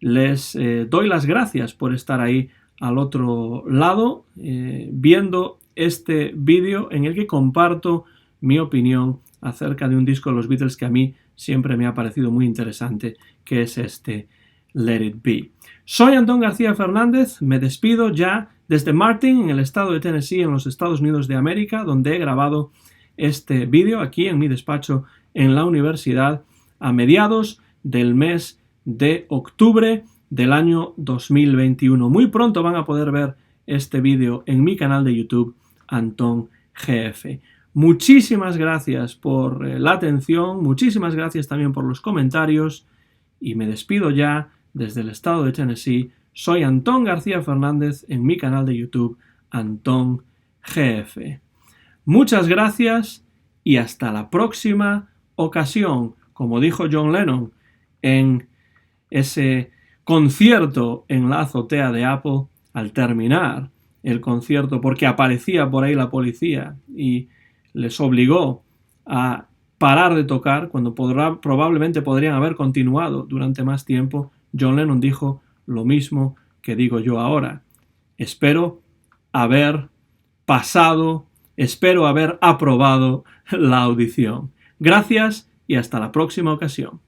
les doy las gracias por estar ahí al otro lado viendo este vídeo en el que comparto mi opinión acerca de un disco de los Beatles que a mí siempre me ha parecido muy interesante, que es este Let It Be. Soy Antón García Fernández, me despido ya desde Martin, en el estado de Tennessee, en los Estados Unidos de América, donde he grabado este vídeo aquí en mi despacho en la universidad a mediados del mes de octubre del año 2021. Muy pronto van a poder ver este vídeo en mi canal de YouTube, Antón GF. Muchísimas gracias por la atención, muchísimas gracias también por los comentarios y me despido ya desde el estado de Tennessee. Soy Antón García Fernández en mi canal de YouTube, Antón GF. Muchas gracias y hasta la próxima ocasión. Como dijo John Lennon en ese concierto en la azotea de Apple, al terminar el concierto, porque aparecía por ahí la policía y les obligó a parar de tocar cuando probablemente podrían haber continuado durante más tiempo, John Lennon dijo lo mismo que digo yo ahora. Espero haber aprobado la audición. Gracias y hasta la próxima ocasión.